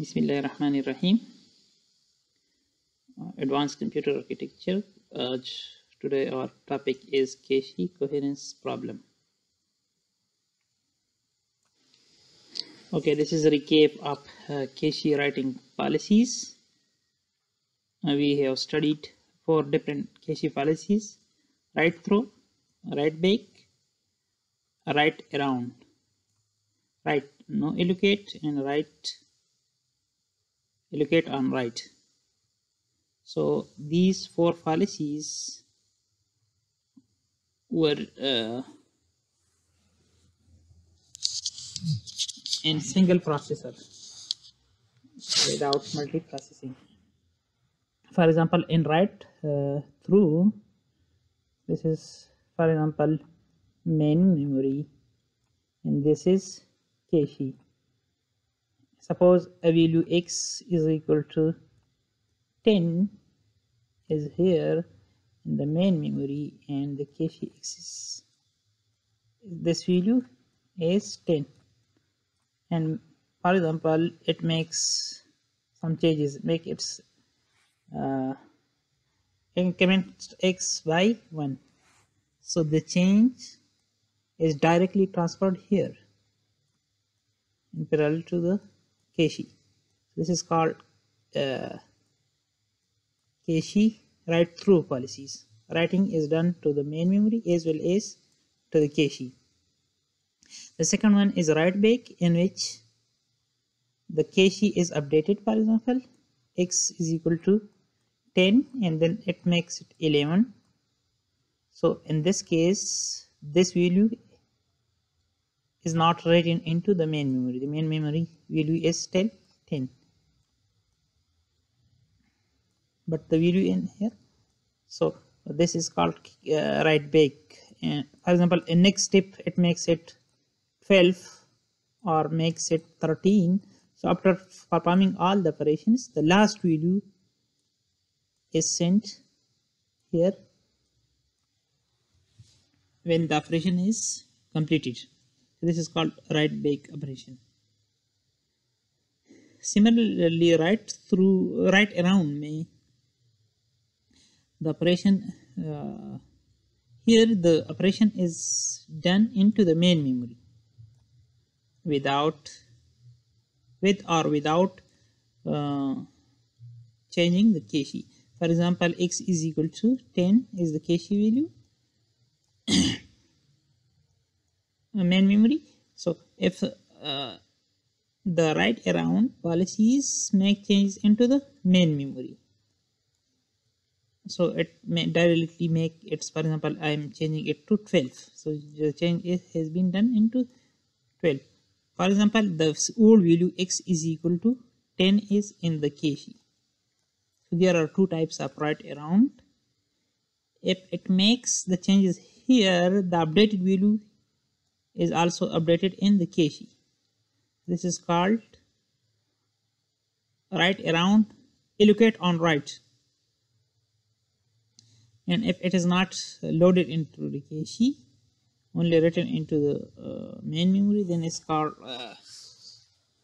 Bismillahirrahmanirrahim. Advanced Computer Architecture. Today our topic is cache coherence problem. Okay, this is a recap of cache writing policies. We have studied 4 different cache policies: write through, write back, write around, write no allocate, and write allocate on write. So these 4 policies were in single processor without multiprocessing. For example, in write through, this is, for example, main memory, and this is cache. Suppose a value x is equal to 10 is here in the main memory, and the cache x is this value is 10, and for example it makes some changes, make its increment x by 1, so the change is directly transferred here in parallel to the cache. This is called cache write through policies. Writing is done to the main memory as well as to the cache. The second one is write back, in which the cache is updated. For example, x is equal to 10 and then it makes it 11. So in this case, this value is not written into the main memory. The main memory value is still 10, but the value in here. So this is called write back. And for example, in next step it makes it 12 or makes it 13. So after performing all the operations, the last value is sent here when the operation is completed. So this is called write back operation. Similarly, write around may the operation here the operation is done into the main memory with or without changing the cache. For example, x is equal to 10 is the cache value main memory. So if the write around policies make changes into the main memory, so it may directly make it, for example, I am changing it to 12, so the change has been done into 12. For example, the old value x is equal to 10 is in the cache. So there are 2 types of write around. If it makes the changes here, the updated value is also updated in the cache. This is called write around allocate on write. And if it is not loaded into the cache, only written into the main memory, then it's called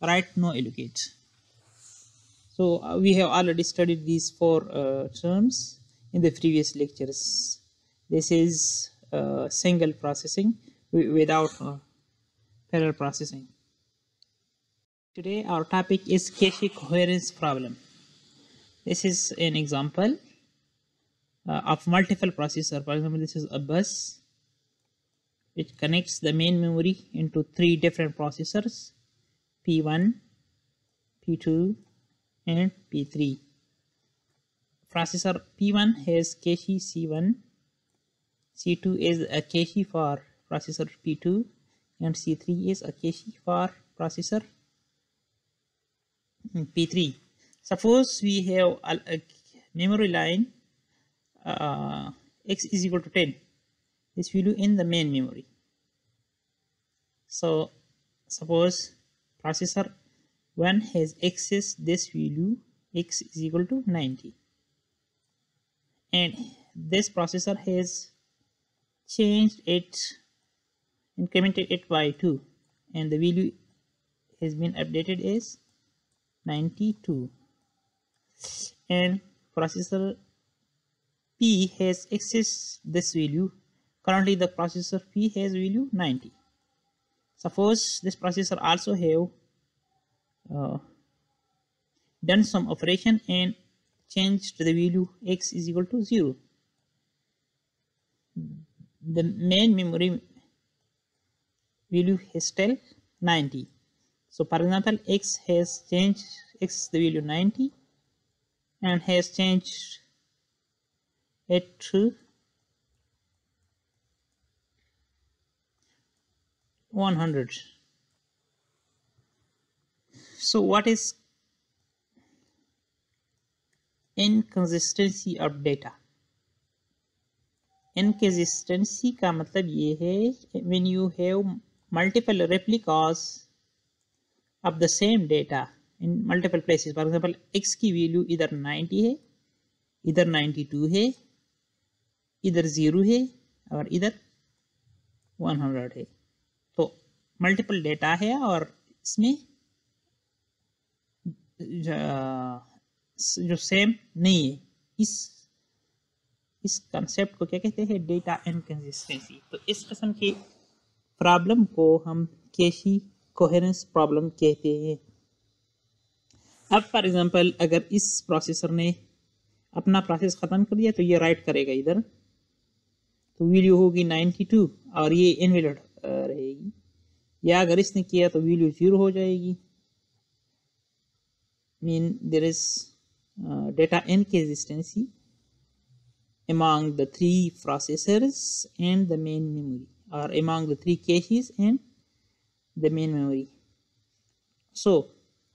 write no allocate. So we have already studied these 4 terms in the previous lectures. This is single processing without parallel processing. Today our topic is cache coherence problem. This is an example of multiple processor. For example, this is a bus which connects the main memory into 3 different processors: P1, P2, and P3. Processor P1 has cache C1, C2 is a cache for processor P2, and C3 is a cache for processor P3. Suppose we have a memory line x is equal to 10, this value in the main memory. So suppose processor 1 has access this value x is equal to 90, and this processor has changed it, incremented it by 2, and the value has been updated as 92, and processor P has accessed this value. Currently the processor P has value 90. Suppose this processor also have done some operation and changed the value x is equal to 0. The main memory value is still 90. So for example, x has changed, x the value 90 and has changed it to 100. So what is inconsistency of data? Inconsistency का मतलब ये है when you have multiple replicas of the same data in multiple places. For example, x की value इधर 90 है, इधर 92 है, इधर 0 है और इधर 100 है. तो मल्टीपल डेटा है और इसमें जो सेम नहीं है. इस कंसेप्ट को क्या कहते हैं? Data inconsistency. तो इस किस्म की प्रॉब्लम को हम कैशी कोहेरेंस प्रॉब्लम कहते हैं. अब फॉर एग्जांपल अगर इस प्रोसेसर ने अपना प्रोसेस ख़त्म कर दिया तो ये राइट करेगा इधर, तो वैल्यू होगी 92 और ये इनवैलिड रहेगी. या अगर इसने किया तो वैल्यू 0 हो जाएगी. Mean there is data inconsistency among the three processors and the main memory, or among the three caches and the main memory. So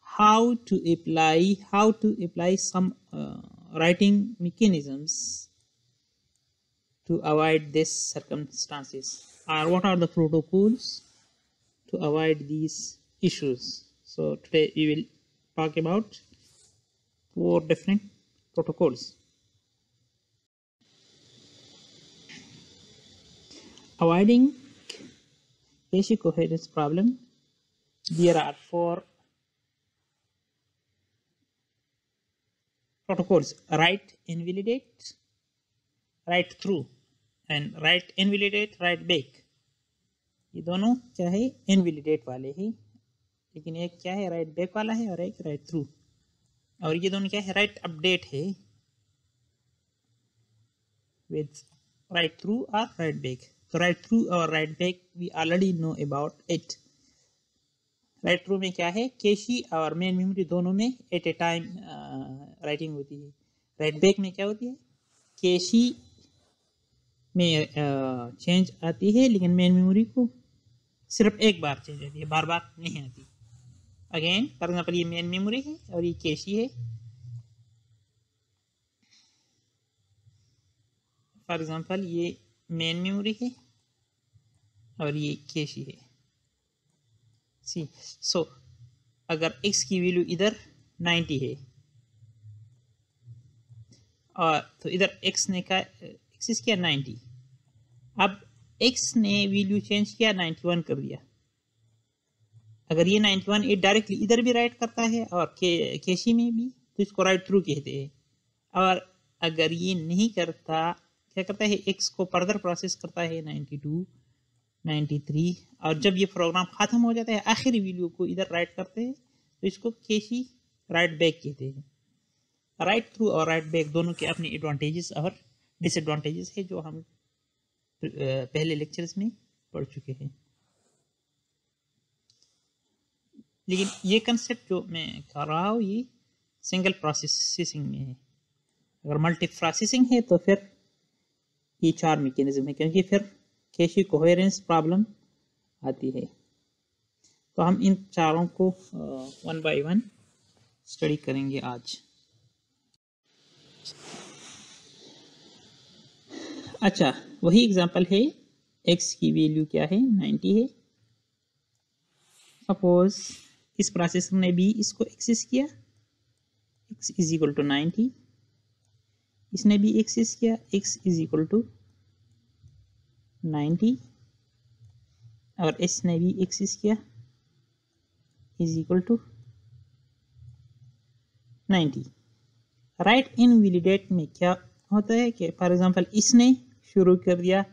how to apply some writing mechanisms to avoid these circumstances, or what are the protocols to avoid these issues? So today we will talk about 4 different protocols. Avoiding cache coherence problem, there are 4 protocols: write invalidate, write through, and write invalidate, write back. ये दोनों क्या है? Invalidate वाले हैं, लेकिन एक क्या है? राइट बैक वाला है और एक राइट थ्रू. और ये दोनों क्या है? राइट अपडेट है with write through or write back. So write through or write back we already know about it. Write through में क्या है? कैशी और मेन मेमोरी दोनों में एट ए टाइम राइटिंग होती है. राइट बैक में क्या होती है? कैशी में चेंज आती है लेकिन मेन मेमोरी को सिर्फ एक बार चेंज आती है, बार बार नहीं आती. अगेन फॉर एग्जाम्पल ये मेन मेमोरी है और ये कैशी है. फॉर एग्जाम्पल ये मेन मेमोरी है और ये कैशी है. सी सो अगर x की वैल्यू इधर 90 है और तो इधर x ने का एक्सिस किया 90. अब x ने वैल्यू चेंज किया 91 कर दिया. अगर ये 91 ये डायरेक्टली इधर भी राइट करता है और कैशी में भी, तो इसको राइट थ्रू कहते हैं. और अगर ये नहीं करता, क्या करता है? x को फर्दर प्रोसेस करता है 92, 93 और जब ये प्रोग्राम ख़त्म हो जाता है आखिरी वैल्यू को इधर राइट करते हैं, तो इसको कैशी राइट बैक कहते हैं. राइट थ्रू और राइट बैक दोनों के अपने एडवांटेजेस और डिसएडवांटेजेस है जो हम पहले लेक्चर्स में पढ़ चुके हैं. लेकिन ये कंसेप्ट जो मैं कर रहा हूँ ये सिंगल प्रोसेसिंग में है. अगर मल्टी प्रोसेसिंग है तो फिर ये 4 मैकेनिज्म है, क्योंकि फिर कैशी कोहेरेंस प्रॉब्लम आती है. तो हम इन चारों को 1 बाय 1 स्टडी करेंगे आज. अच्छा, वही एग्जांपल है. x की वैल्यू क्या है? 90 है. सपोज इस प्रोसेसर ने भी इसको एक्सेस किया, x इज इक्वल टू 90. इसने भी एक्सेस किया, x इज इक्वल टू 90 और इसने भी एक्सेस किया is equal to 90। Write invalidate में क्या होता है कि फॉर एग्जांपल इसने शुरू कर दिया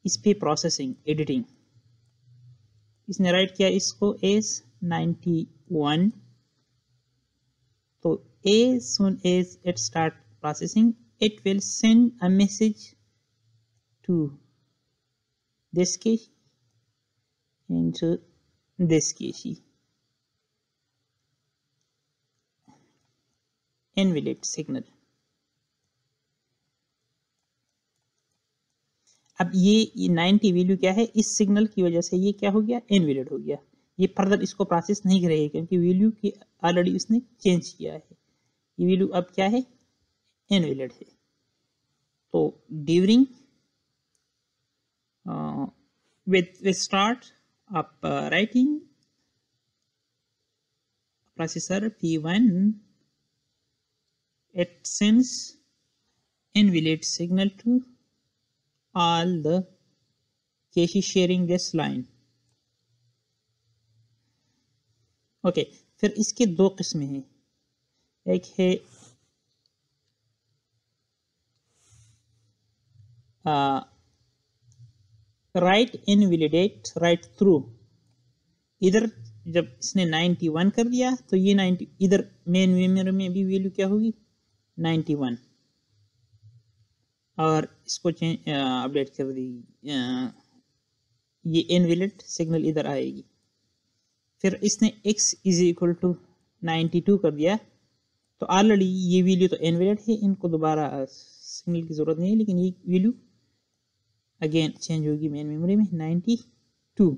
इस पे प्रोसेसिंग एडिटिंग, इसने राइट किया इसको एज 91, तो as soon as it start processing it will send a message to this cache into this cache, invalid signal। अब ये 90 वैल्यू क्या है, इस सिग्नल की वजह से ये क्या हो गया, इनवैलिड हो गया। ये फर्दर इसको प्रोसेस नहीं करेगी क्योंकि वैल्यू की ऑलरेडी उसने चेंज किया है। ये वैल्यू अब क्या है, इनवैलिड है। तो during with start up writing processor P1 it sends invalid signal to all the cache sharing this line। Okay फिर इसके दो किस्में हैं, एक है राइट इनवैलिडेट राइट थ्रू। इधर जब इसने 91 कर दिया तो ये 90 इधर मेन मेमोरी में भी वैल्यू क्या होगी 91, और इसको अपडेट कर दी, ये इनवैलिड सिग्नल इधर आएगी। फिर इसने x इज इक्वल टू 92 कर दिया तो ऑलरेडी ये वैल्यू तो इनवैलिड है, इनको दोबारा सिग्नल की ज़रूरत नहीं है, लेकिन ये वैल्यू अगेन चेंज होगी मेन मेमोरी में 92।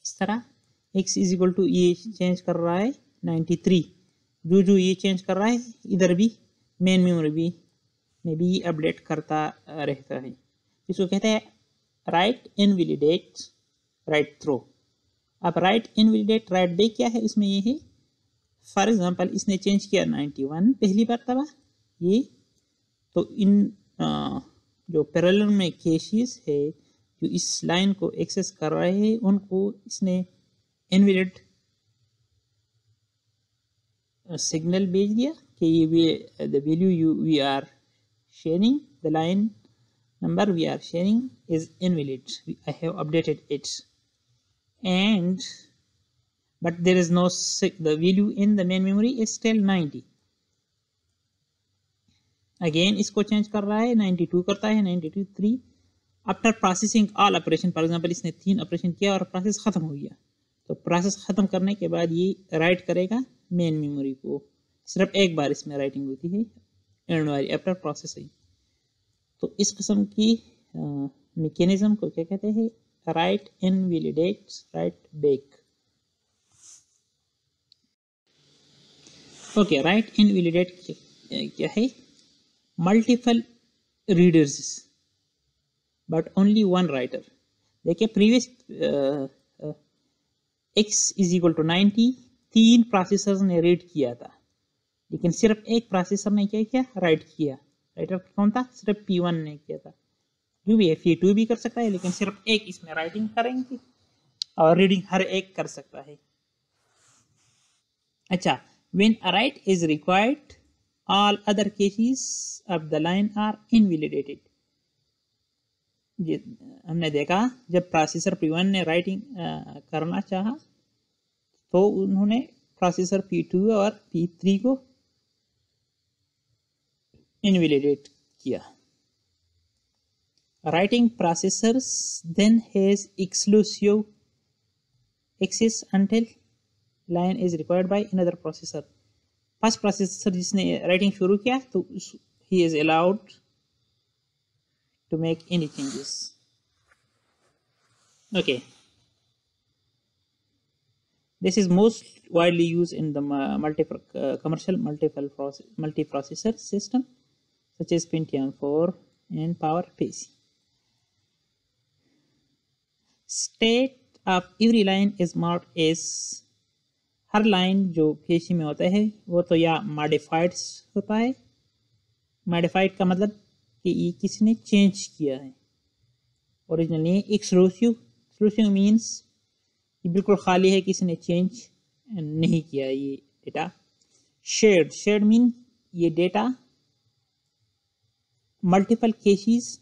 इस तरह x इज इक्वल टू ये चेंज कर रहा है 93, जो ये चेंज कर रहा है इधर भी मेन मेमोरी भी में भी ये अपडेट करता रहता है। इसको कहते हैं राइट इनवैलिडेट राइट थ्रो। अब राइट इनवैलिडेट राइट बैक क्या है, उसमें ये है फॉर एग्जांपल इसने चेंज किया 91 पहली बार तब ये, तो इन जो पैरेलल में कैशेस है जो इस लाइन को एक्सेस कर रहे हैं उनको इसने इनवैलिड सिग्नल भेज दिया कि ये the value we are sharing, the line number we are sharing is invalid, I have updated it, and but there is no the value in the main memory is still 90। Again इसको change कर रहा है 92 करता है 92 3 after processing all operation. For example इसने 3 operation किया और process ख़त्म हो गया, तो प्रोसेस ख़त्म करने के बाद ये राइट करेगा मेन मेमोरी को, सिर्फ एक बार इसमें राइटिंग होती है एंड वाली आफ्टर प्रोसेसिंग। तो इस किस्म की मैकेनिज्म को क्या कहते हैं, write invalidate write back. Okay write invalidate क्या है, multiple readers but only one writer. देखिए previous x is equal to 90 3 processors ने रीड किया था, लेकिन सिर्फ एक प्रोसेसर ने क्या किया, राइट किया। राइटर कौन था, सिर्फ P1 ने किया था। जो भी है P2 भी कर सकता है, लेकिन सिर्फ एक इसमें राइटिंग करेंगे और रीडिंग हर एक कर सकता है। अच्छा, when a write is required all other caches of the line are invalidated। हमने देखा जब प्रोसेसर P1 ने राइटिंग करना चाहा तो उन्होंने प्रोसेसर P2 और P3 को इनवैलिडेट किया। Writing processors then has exclusive access until line is required by another processor। First processor जिसने राइटिंग शुरू किया तो he is allowed to make any changes। okay, this is most widely used in the commercial multiprocessor system such as Pentium 4 and PowerPC। State of every line is marked as, her line जो cache में होता है वो तो या modified होता है, modified का मतलब कि ये किसी ने चेंज किया है, ओरिजिनल नहीं। एक्सक्लूसिव मीन्स ये बिल्कुल खाली है, किसी ने चेंज नहीं किया ये डेटा। शेयर्ड मीन ये डेटा मल्टीपल केसेस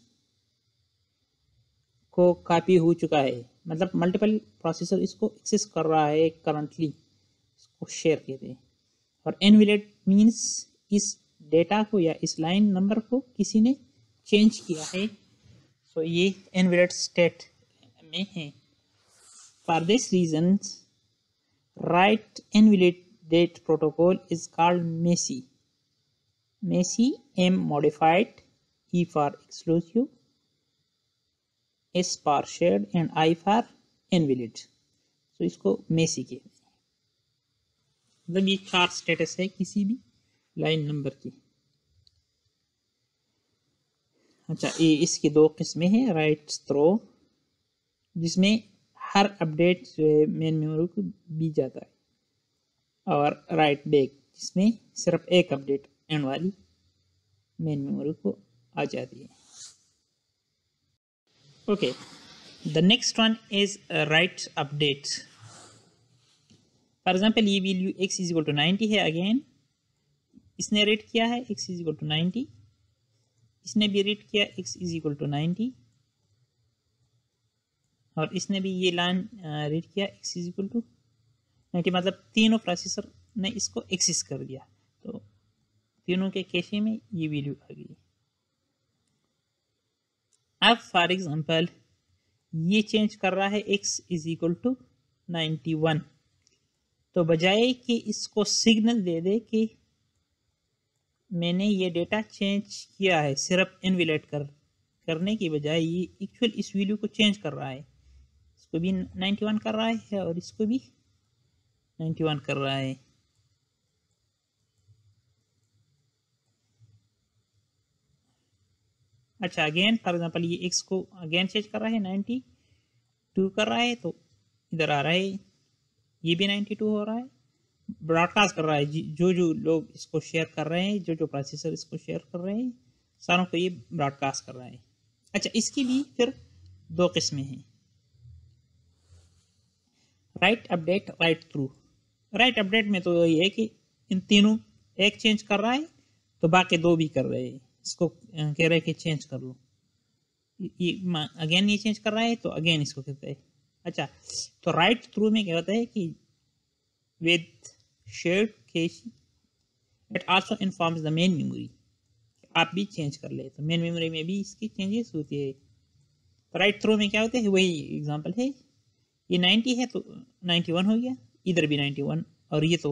को कॉपी हो चुका है, मतलब मल्टीपल प्रोसेसर इसको एक्सेस कर रहा है करंटली, इसको शेयर कहते हैं। और इनवैलिड मीन्स इस डेटा को या इस लाइन नंबर को किसी ने चेंज किया है, सो ये इनवैलिड स्टेट में है। For this reason write invalidate protocol is called MESI. MESI M modified, E for exclusive, S for shared and I for invalid। तो इसको मेसी कहते हैं। मतलब ये 4 स्टेटस है किसी भी लाइन नंबर की। अच्छा, ये इसकी 2 किस्में हैं, राइट थ्रो जिसमें हर अपडेट जो है मेन मेमोरी को भी जाता है, और राइट बैक जिसमें सिर्फ एक अपडेट एंड वाली मेन मेमोरी को आ जाती है। Okay, the next one is write update. For example ये value x is equal to 90 है, अगेन इसने रेट किया है x इज इक्वल टू 90, इसने भी रेट किया x इज इक्वल टू 90, और इसने भी ये लाइन रेट किया x इज इक्वल टू 90, मतलब तीनों प्रोसेसर ने इसको एक्सेस कर दिया, तो तीनों के केसे में ये वैल्यू आ गई। अब फॉर एग्जाम्पल ये चेंज कर रहा है x इज इक्वल टू 91, तो बजाय कि इसको सिग्नल दे दे कि मैंने ये डेटा चेंज किया है, सिर्फ इनवैलिड करने की बजाय ये एक्चुअल इस वैल्यू को चेंज कर रहा है, इसको भी 91 कर रहा है और इसको भी 91 कर रहा है। अच्छा, अगेन फॉर एग्जांपल ये x को अगेन चेंज कर रहा है, 92 कर रहा है, तो इधर आ रहा है ये भी 92 हो रहा है, ब्रॉडकास्ट कर रहा है, जो जो लोग इसको शेयर कर रहे हैं, जो जो प्रोसेसर इसको शेयर कर रहे हैं, सारों को ये ब्रॉडकास्ट कर रहा है। अच्छा, इसकी भी फिर 2 किस्में हैं, right update, right through. Right update में तो ये है कि इन तीनों एक चेंज कर रहा है तो बाकी 2 भी कर रहे हैं, इसको कह रहे हैं कि चेंज कर लो, ये अगेन ये चेंज कर रहा है तो अगेन इसको कहते हैं। अच्छा, तो राइट थ्रू में क्या होता है कि with shared cash it also informs the main memory, आप भी चेंज कर ले, तो मेन मेमोरी में भी इसकी चेंजेस होती है। तो राइट थ्रू में क्या होता है, वही एग्जांपल है, ये 90 है तो 91 हो गया, इधर भी 91, और ये तो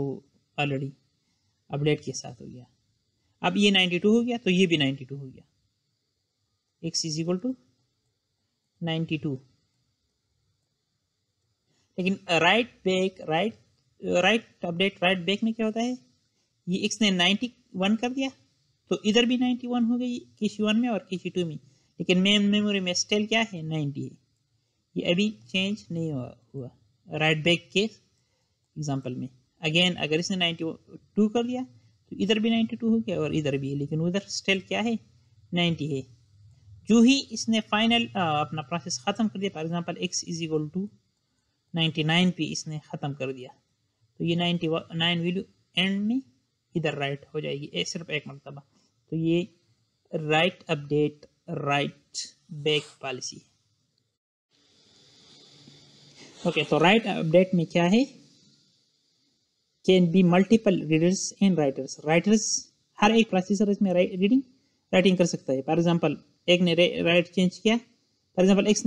ऑलरेडी अपडेट के साथ हो गया। अब ये 92 हो गया तो ये भी 92 हो गया, x इज इक्वल टू 92। लेकिन write back, write update, write back में क्या होता है, ये x ने 91 कर दिया तो इधर भी 91 हो गई केसी 1 में और केसी 2 में, लेकिन मेन मेमोरी में स्टिल क्या है, 90 है, ये अभी चेंज नहीं हुआ राइट बैक के एग्जांपल में। अगेन अगर इसने 92 कर दिया तो इधर भी 92 हो गया और इधर भी, लेकिन उधर स्टिल क्या है, 90 है। जो ही इसने फाइनल अपना प्रोसेस ख़त्म कर दिया, for example x is equal to 99 पे इसने ख़त्म कर दिया, तो ये 99 वैल्यू एंड में इधर राइट हो जाएगी सिर्फ एक मरतबा। तो ये write update, write back policy है। ओके, तो राइट अपडेट में क्या है, can be multiple readers and writers. Writers हर एक प्रोसेसर इसमें राइटिंग कर सकता है। फॉर एग्जांपल एक ने राइट चेंज किया, फॉर एग्जांपल x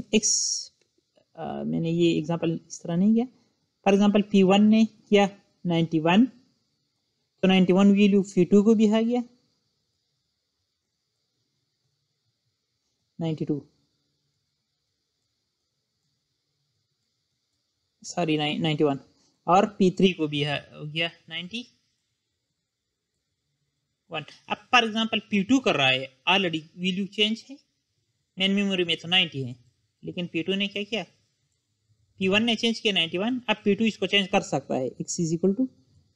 मैंने ये एग्जांपल इस तरह नहीं किया, फॉर एग्जांपल P1 ने किया 91, तो 91 वैल्यू P2 को भी आ गया 92, सॉरी 91, और P3 को भी हो गया 91। अब फॉर एग्जांपल P2 कर रहा है, ऑलरेडी वैल्यू चेंज है, मेन मेमोरी में तो 90 है, लेकिन P2 ने क्या किया, P1 ने चेंज किया 91, अब P2 इसको चेंज कर सकता है, x इज इक्वल टू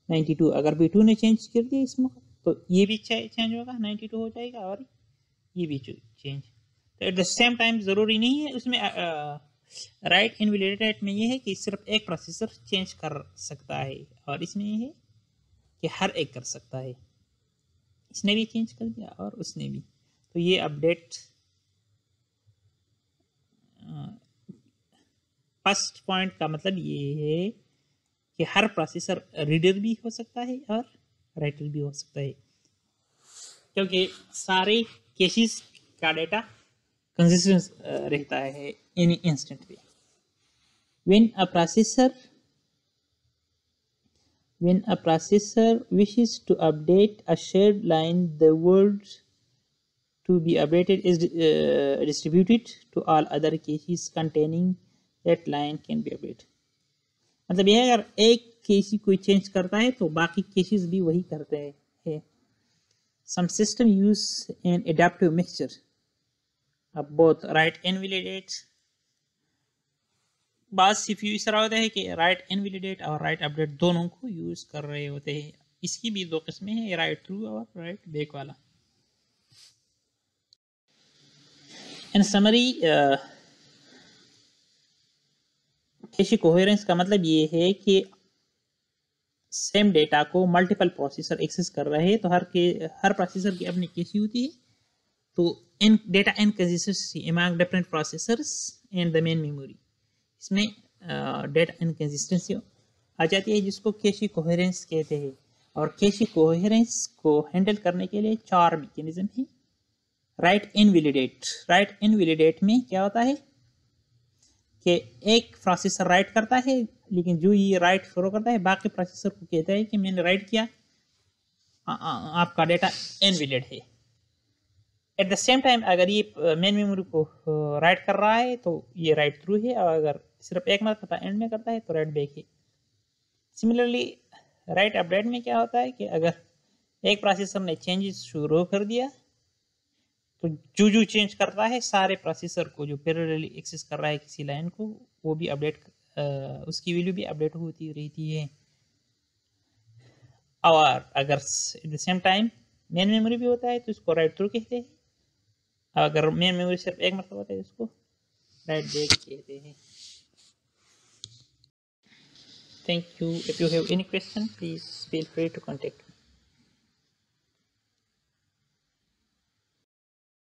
92। अगर P2 ने चेंज कर दिया इसमें तो ये भी चेंज होगा, 92 हो जाएगा, और ये भी चेंज। तो एट द सेम टाइम ज़रूरी नहीं है उसमें राइट इनवैलिडेट में ये है कि सिर्फ एक प्रोसेसर चेंज कर सकता है, और इसमें ये है कि हर एक कर सकता है, इसने भी चेंज कर दिया और उसने भी। तो ये अपडेट फर्स्ट पॉइंट का मतलब ये है कि हर प्रोसेसर रीडर भी हो सकता है और राइटर भी हो सकता है, क्योंकि सारे केसेस का डेटा कंसिस्टेंट रहता है इन इंस्टेंट पे। when a processor wishes to update a shared line, the words to be updated is distributed to all other caches containing that line can be updated। मतलब यह अगर एक केसी कोई चेंज करता है तो बाकी केसेस भी वही करते हैं। some system use an adaptive mixture of both write and validate। बात सिर्फ इस तरह होता है कि राइट इनवैलिडेट और राइट अपडेट दोनों को यूज कर रहे होते हैं। इसकी भी दो किस्में हैं, राइट थ्रू और राइट बैक वाला। इन समरी कैशे कोहेरेंस का मतलब ये है कि सेम डेटा को मल्टीपल प्रोसेसर एक्सेस कर रहे हैं, तो हर प्रोसेसर की अपनी कैशे होती है। तो इन data inconsistency among different processors and the main memory, इसमें डेटा इनकंसिस्टेंसी आ जाती है जिसको कैशे कोहेरेंस कहते हैं। और कैशे कोहेरेंस को हैंडल करने के लिए 4 मैकेनिज्म है। राइट इनवैलिडेट में क्या होता है कि एक प्रोसेसर राइट करता है, लेकिन जो ये राइट शुरू करता है बाकी प्रोसेसर को कहता है कि मैंने राइट किया, आपका डेटा इनवैलिड है। एट द सेम टाइम अगर ये मेन मेमोरी को राइट कर रहा है तो ये राइट थ्रू है, और अगर सिर्फ एक मरतबा एंड में करता है तो राइट बैक है। सिमिलरली राइट अपडेट में क्या होता है कि अगर एक प्रोसेसर ने चेंजेस शुरू कर दिया तो जो चेंज करता है सारे प्रोसेसर को जो पैरेलली एक्सेस कर रहा है किसी लाइन को, वो भी अपडेट उसकी वैल्यू भी अपडेट होती रहती है। और अगर at the same time main memory भी होता है तो इसको राइट थ्रू कहते हैं। अगर मेन मेमोरी सिर्फ एक मतलब होता है इसको राइट बैक कहते हैं। Thank you. If you have any question, please feel free to contact me.